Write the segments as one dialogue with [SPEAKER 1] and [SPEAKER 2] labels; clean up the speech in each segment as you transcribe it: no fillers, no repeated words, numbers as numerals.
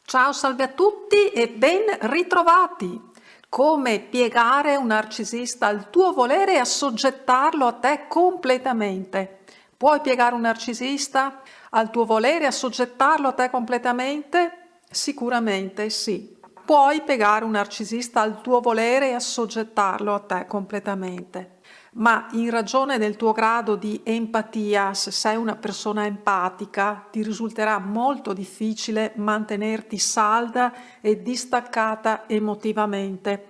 [SPEAKER 1] Ciao, salve a tutti e ben ritrovati! Come piegare un narcisista al tuo volere e assoggettarlo a te completamente. Puoi piegare un narcisista al tuo volere e assoggettarlo a te completamente? Sicuramente sì. Puoi piegare un narcisista al tuo volere e assoggettarlo a te completamente. Ma in ragione del tuo grado di empatia, se sei una persona empatica, ti risulterà molto difficile mantenerti salda e distaccata emotivamente.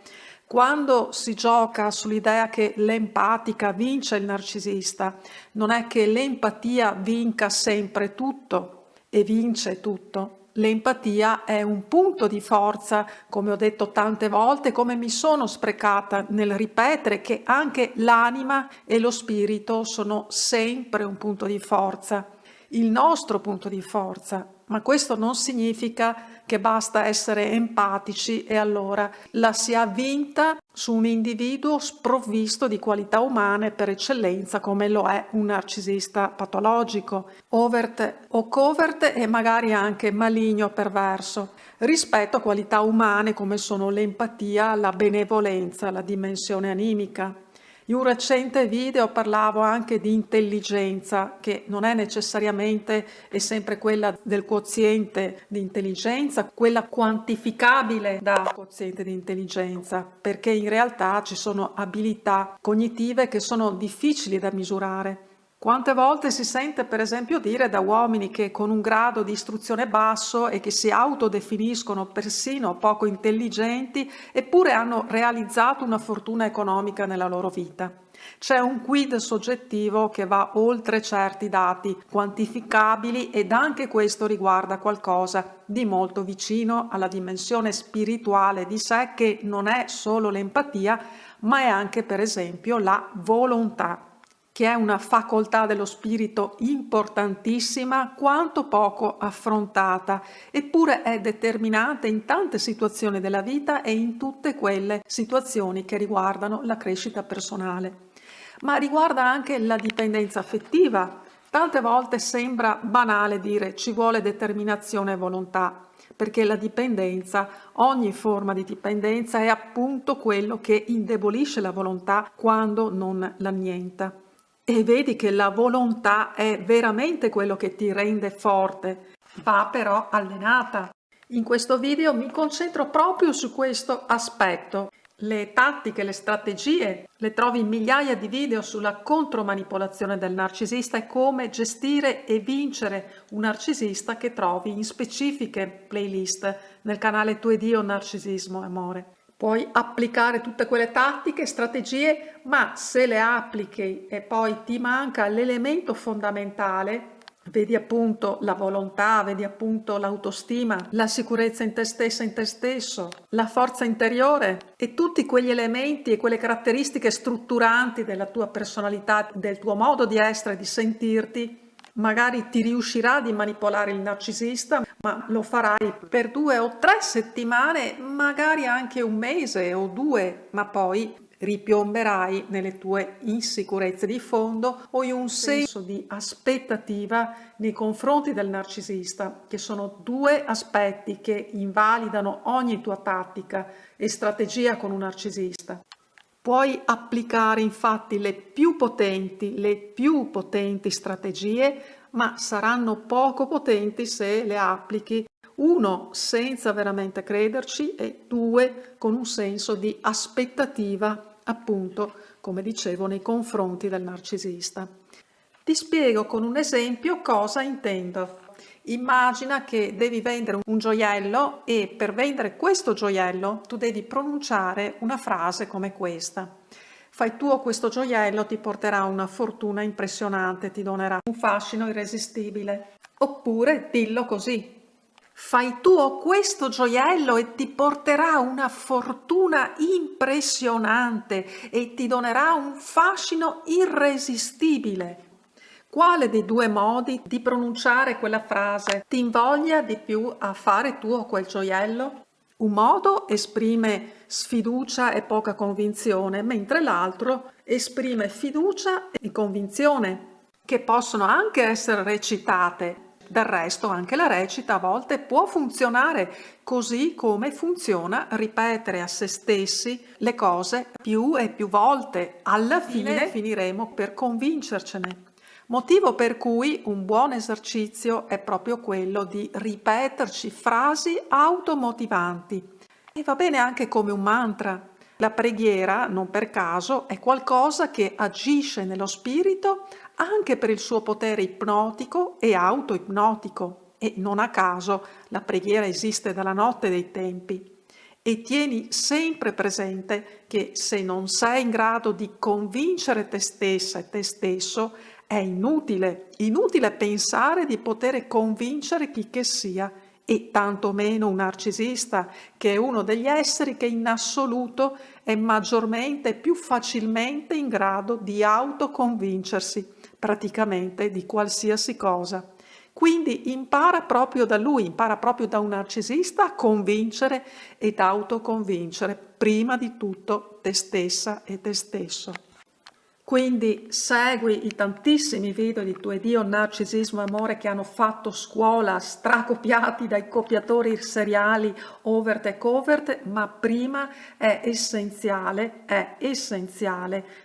[SPEAKER 1] Quando si gioca sull'idea che l'empatica vince il narcisista, non è che l'empatia vinca sempre tutto e vince tutto. L'empatia è un punto di forza, come ho detto tante volte, come mi sono sprecata nel ripetere che anche l'anima e lo spirito sono sempre un punto di forza, il nostro punto di forza, ma questo non significa che basta essere empatici e allora la si ha vinta su un individuo sprovvisto di qualità umane per eccellenza come lo è un narcisista patologico, overt o covert e magari anche maligno o perverso, rispetto a qualità umane come sono l'empatia, la benevolenza, la dimensione animica. In un recente video parlavo anche di intelligenza, che non è necessariamente e sempre quella del quoziente di intelligenza, quella quantificabile da quoziente di intelligenza, perché in realtà ci sono abilità cognitive che sono difficili da misurare. Quante volte si sente per esempio dire da uomini che con un grado di istruzione basso e che si autodefiniscono persino poco intelligenti, eppure hanno realizzato una fortuna economica nella loro vita. C'è un quid soggettivo che va oltre certi dati quantificabili ed anche questo riguarda qualcosa di molto vicino alla dimensione spirituale di sé, che non è solo l'empatia, ma è anche per esempio la volontà, che è una facoltà dello spirito importantissima quanto poco affrontata, eppure è determinante in tante situazioni della vita e in tutte quelle situazioni che riguardano la crescita personale. Ma riguarda anche la dipendenza affettiva. Tante volte sembra banale dire ci vuole determinazione e volontà, perché la dipendenza, ogni forma di dipendenza, è appunto quello che indebolisce la volontà quando non l'annienta. E vedi che la volontà è veramente quello che ti rende forte, va però allenata. In questo video mi concentro proprio su questo aspetto. Le tattiche, le strategie, le trovi in migliaia di video sulla contromanipolazione del narcisista e come gestire e vincere un narcisista, che trovi in specifiche playlist nel canale Tu ed Io Narcisismo e Amore. Puoi applicare tutte quelle tattiche, strategie, ma se le applichi e poi ti manca l'elemento fondamentale, vedi appunto la volontà, vedi appunto l'autostima, la sicurezza in te stessa, in te stesso, la forza interiore e tutti quegli elementi e quelle caratteristiche strutturanti della tua personalità, del tuo modo di essere e di sentirti, magari ti riuscirà di manipolare il narcisista, ma lo farai per 2 o 3 settimane, magari anche un mese o 2, ma poi ripiomberai nelle tue insicurezze di fondo o in un senso di aspettativa nei confronti del narcisista, che sono 2 aspetti che invalidano ogni tua tattica e strategia con un narcisista. Puoi applicare infatti le più potenti strategie, ma saranno poco potenti se le applichi, 1, senza veramente crederci e 2, con un senso di aspettativa, appunto, come dicevo, nei confronti del narcisista. Ti spiego con un esempio cosa intendo. Immagina che devi vendere un gioiello e per vendere questo gioiello tu devi pronunciare una frase come questa. Fai tuo questo gioiello, ti porterà una fortuna impressionante, ti donerà un fascino irresistibile. Oppure dillo così. Fai tuo questo gioiello e ti porterà una fortuna impressionante e ti donerà un fascino irresistibile. Quale dei 2 modi di pronunciare quella frase ti invoglia di più a fare tuo quel gioiello? Un modo esprime sfiducia e poca convinzione, mentre l'altro esprime fiducia e convinzione, che possono anche essere recitate, Del resto anche la recita a volte può funzionare, così come funziona ripetere a se stessi le cose più e più volte. Alla fine finiremo per convincercene. Motivo per cui un buon esercizio è proprio quello di ripeterci frasi automotivanti. E va bene anche come un mantra. La preghiera, non per caso, è qualcosa che agisce nello spirito anche per il suo potere ipnotico e autoipnotico. E non a caso la preghiera esiste dalla notte dei tempi. E tieni sempre presente che se non sei in grado di convincere te stessa e te stesso, è inutile pensare di poter convincere chi che sia, e tantomeno un narcisista, che è uno degli esseri che in assoluto è maggiormente e più facilmente in grado di autoconvincersi praticamente di qualsiasi cosa. Quindi impara proprio da lui, impara proprio da un narcisista a convincere ed autoconvincere prima di tutto te stessa e te stesso. Quindi segui i tantissimi video di Tu ed Io, Narcisismo e Amore che hanno fatto scuola, stracopiati dai copiatori seriali overt e covert, ma prima è essenziale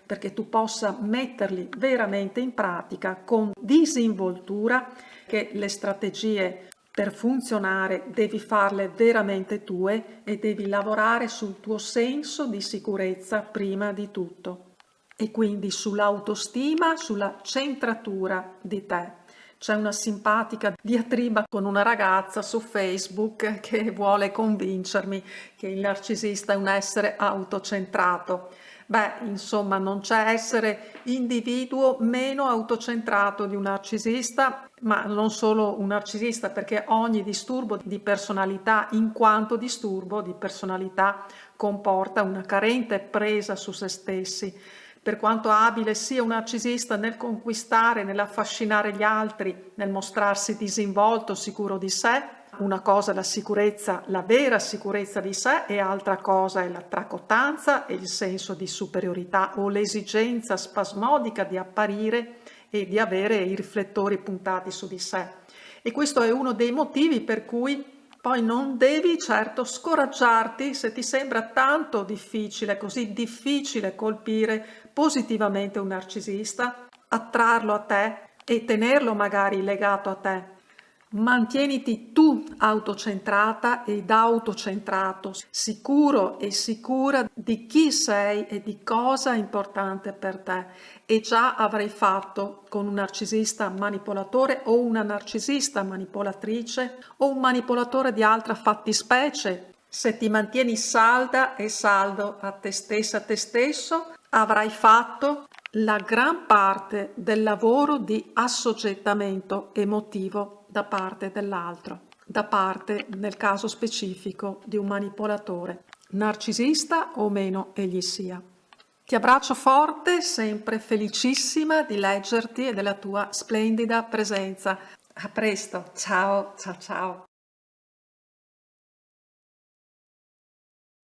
[SPEAKER 1] perché tu possa metterli veramente in pratica con disinvoltura, che le strategie per funzionare devi farle veramente tue e devi lavorare sul tuo senso di sicurezza prima di tutto. E quindi sull'autostima, sulla centratura di te. C'è una simpatica diatriba con una ragazza su Facebook che vuole convincermi che il narcisista è un essere autocentrato. Beh, insomma, non c'è essere individuo meno autocentrato di un narcisista, ma non solo un narcisista, perché ogni disturbo di personalità, in quanto disturbo di personalità, comporta una carente presa su se stessi. Per quanto abile sia un narcisista nel conquistare, nell'affascinare gli altri, nel mostrarsi disinvolto, sicuro di sé, una cosa è la sicurezza, la vera sicurezza di sé, e altra cosa è la tracotanza e il senso di superiorità o l'esigenza spasmodica di apparire e di avere i riflettori puntati su di sé. E questo è uno dei motivi per cui poi non devi certo scoraggiarti se ti sembra tanto difficile, così difficile colpire positivamente un narcisista, attrarlo a te e tenerlo magari legato a te. Mantieniti tu autocentrata ed autocentrato, sicuro e sicura di chi sei e di cosa è importante per te, e già avrai fatto con un narcisista manipolatore o una narcisista manipolatrice o un manipolatore di altra fattispecie. Se ti mantieni salda e saldo a te stessa, a te stesso, avrai fatto la gran parte del lavoro di assoggettamento emotivo da parte dell'altro, da parte, nel caso specifico, di un manipolatore, narcisista o meno egli sia. Ti abbraccio forte, sempre felicissima di leggerti e della tua splendida presenza. A presto, ciao, ciao, ciao.